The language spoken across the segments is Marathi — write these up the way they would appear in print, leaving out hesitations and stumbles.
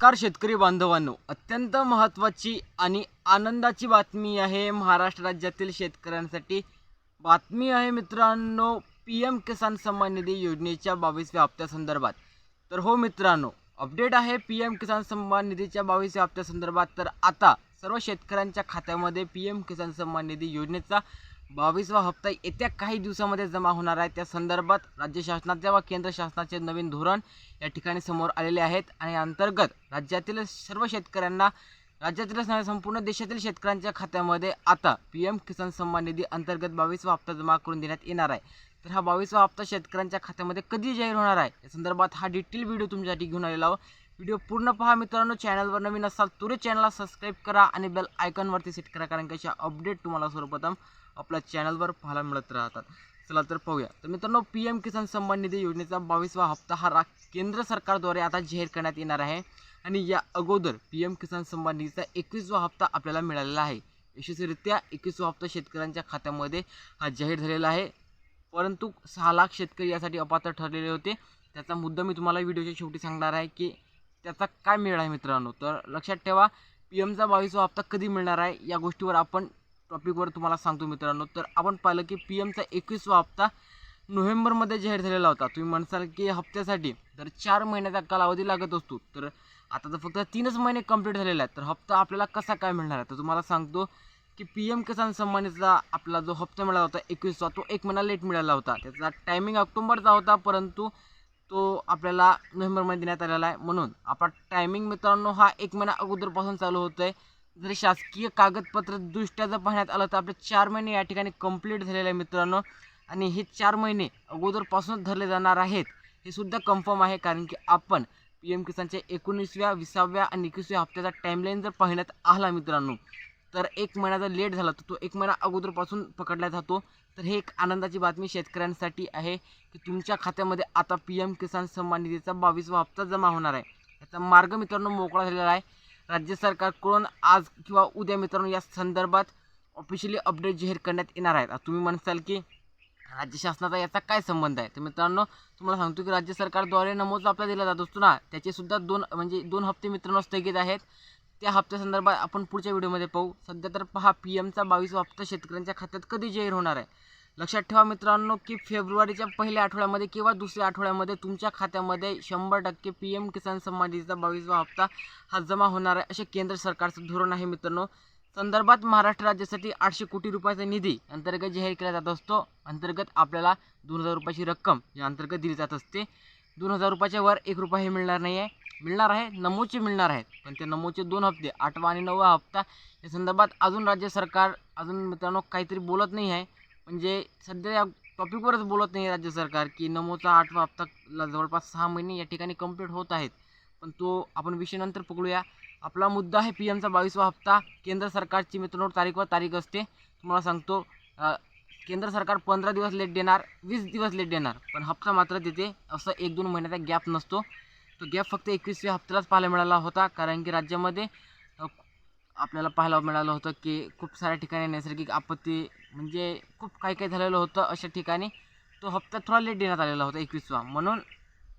नमस्कार शेतकरी बांधवांनो, अत्यंत महत्त्वाची आणि आनंदाची बातमी आहे महाराष्ट्र राज्यातील शेतकऱ्यांसाठी। बातमी आहे मित्रांनो, PM किसान सन्मान निधी योजनेच्या 22व्या हप्त्यासंदर्भात। तर हो मित्रांनो, अपडेट आहे PM किसान सन्मान निधीच्या 22व्या हप्त्यासंदर्भात। तर आता सर्व शेतकऱ्यांच्या खात्यामध्ये PM किसान सन्मान निधी योजनेचा 22वा हप्ता येत्या काही दिवसांमध्ये जमा होणार आहे। त्या संदर्भात राज्य शासनाचे व केंद्र शासनाचे नवीन धोरण या ठिकाणी समोर आलेले आहेत आणि अंतर्गत राज्यातील सर्व शेतकऱ्यांना, राज्यातील संपूर्ण देशातील शेतकऱ्यांच्या खात्यामध्ये आता PM किसान सन्मान निधी अंतर्गत 22वा हप्ता जमा करून देण्यात येणार आहे। तर हा 22वा हप्ता शेतकऱ्यांच्या खात्यामध्ये कधी जाहीर होणार आहे या संदर्भात हा डिटेल व्हिडिओ तुमच्यासाठी घेऊन आलेला आहे। व्हिडिओ पूर्ण पहा मित्रांनो। चॅनलवर नवीन असाल तर चॅनलला सबस्क्राइब करा आणि बेल आयकॉनवरती सेट करा, कारण कशा अपडेट तुम्हाला सर्वप्रथम आपल्या चॅनलवर पाहायला मिळत राहतात। चला तर पाहूया। तर मित्रांनो, PM किसान सन्मान निधी योजनेचा 22वा हप्ता हा केंद्र सरकारद्वारे आता जाहीर करण्यात येणार आहे आणि या अगोदर PM किसान सन्मान निधीचा 21वा हप्ता आपल्याला मिळालेला आहे। यशस्वीरित्या 21वा हप्ता शेतकऱ्यांच्या खात्यामध्ये हा जाहीर झालेला आहे, परंतु 6 लाख शेतकरी यासाठी अपात्र ठरलेले होते। त्याचा मुद्दा मी तुम्हाला व्हिडिओच्या शेवटी सांगणार आहे की त्याचा काय मिळणार आहे मित्रांनो। तर लक्षात ठेवा, PMचा 22वा हप्ता कधी मिळणार आहे या गोष्टीवर आपण टॉपिकवर तुम्हाला सांगतो मित्रांनो। तर आपण पाहिलं की PMचा 21वा हप्ता नोव्हेंबरमध्ये जाहीर झालेला होता। तुम्ही म्हणसाल की हप्त्यासाठी तर 4 महिन्याचा कालावधी लागत असतो, तर आता तर फक्त 3च महिने कंप्लीट झालेले आहेत। तर हप्ता आपल्याला कसा काय मिळणार आहे तर तुम्हाला सांगतो की PM किसान सन्मान निधीचा आपला जो हप्ता मिळाला होता 21वा, तो 1 महिना लेट मिळाला होता। त्याचा टायमिंग ऑक्टोबरचा होता, परंतु तो आपल्याला नोव्हेंबरमध्ये देण्यात आलेला आहे। म्हणून आपला टायमिंग मित्रांनो हा 1 महिना अगोदरपासून चालू होत आहे। जरी शासकीय कागदपत्र दृष्ट्या जर पाहण्यात आलं तर आपले 4 महिने या ठिकाणी कंप्लीट झालेले आहे मित्रांनो, आणि हे 4 महिने अगोदरपासूनच धरले जाणार आहेत हे सुद्धा कन्फर्म आहे, कारण की आपण PM किसानच्या 19व्या, 20व्या आणि 21व्या हप्त्याचा टाइमलाईन जर पाहण्यात आला मित्रांनो, तर 1 महिना जर लेट झाला तर तो 1 महिना अगोदरपासून पकडला जातो। तर हे एक आनंदाची बातमी शेतकऱ्यांसाठी आहे की तुमच्या खात्यामध्ये आता PM किसान सन्मान निधीचा 22वा हप्ता जमा होणार आहे। याचा मार्ग मित्रांनो मोकळा झालेला आहे। राज्य सरकारकडून आज किंवा उद्या मित्रांनो या संदर्भात ऑफिशियली अपडेट जाहीर करण्यात येणार आहेत। तुम्ही म्हणसाल की राज्य शासनाचा याचा काय संबंध आहे, तर मित्रांनो तुम्हाला सांगतो की राज्य सरकारद्वारे नमोचा हप्ता दिला जात असतो ना, त्याचे सुद्धा 2 हप्ते मित्रांनो स्थगित आहेत। त्या हप्त्यासंदर्भात आपण पुढच्या व्हिडिओमध्ये पाहू। सध्या तर पहा, PMचा 22वा हप्ता शेतकऱ्यांच्या खात्यात कधी जाहीर होणार आहे। लक्षात ठेवा मित्रांनो की फेब्रुवारीच्या पहिल्या आठवड्यामध्ये किंवा दुसऱ्या आठवड्यामध्ये तुमच्या खात्यामध्ये 100% PM किसान सन्मान निधीचा 22वा हप्ता हा जमा होणार आहे, असे केंद्र सरकारचं धोरण आहे मित्रांनो। संदर्भात महाराष्ट्र राज्यासाठी 800 कोटी रुपयाचा निधी अंतर्गत जाहीर केला जात असतो। अंतर्गत आपल्याला 2000 रुपयाची रक्कम या अंतर्गत दिली जात असते। 2000 रुपयाच्या वर 1 रुपयाही मिळणार नाही आहे, मिळणार आहे नमोचे मिळणार आहेत, पण ते नमोचे 2 हप्ते 8वा आणि 9वा हप्ता या संदर्भात अजून राज्य सरकार मित्रांनो काहीतरी बोलत नाही आहे। म्हणजे सध्या या टॉपिकवरच बोलत नाही राज्य सरकार की नमोचा 8वा हप्ता जवळपास 6 महिने या ठिकाणी कंप्लीट होत आहेत, पण तो आपण विषय नंतर पकडूया। आपला मुद्दा आहे PMचा 22वा हप्ता। केंद्र सरकारची मित्रांनो तारीखवर तारीख असते। तुम्हाला सांगतो, केंद्र सरकार 15 दिवस लेट देणार, 20 दिवस लेट देणार, पण हप्ता मात्र देते। असं 1-2 महिन्याचा गॅप नसतो। तो गॅप फक्त 21व्या हप्त्यालाच पाहायला मिळाला होता, कारण की राज्यामध्ये आपल्याला पाहायला मिळालं होतं की खूप साऱ्या ठिकाणी नैसर्गिक आपत्ती म्हणजे खूप काही झालेलं होतं। अशा ठिकाणी तो हप्ता थोडा लेट देण्यात आलेला होता 21वा, म्हणून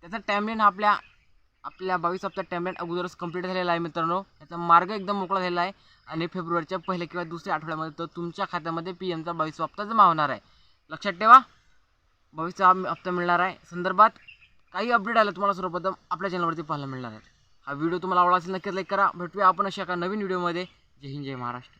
त्याचा टाइमलाईन आपल्या 22 हप्ता टाइमलाईन अगोदरच कंप्लीट झालेला आहे मित्रांनो। याचा मार्ग एकदम मोकळा झालेला आहे आणि फेब्रुवारीच्या पहिल्या किंवा दुसऱ्या आठवड्यामध्ये तर तुमच्या खात्यामध्ये PMचा 22वा हप्ता जमा होणार आहे। लक्षात ठेवा, 22वा हप्ता मिळणार आहे। संदर्भात काही अपडेट आलं तुम्हाला सर्वप्रथम आपल्या चॅनलवरती पाहायला मिळणार आहे। हा व्हिडिओ तुम्हाला आवडला असेल नक्कीच लाईक करा। भेटूया आपण अशा एका नवीन व्हिडिओमध्ये। जय हिंद, जय महाराष्ट्र।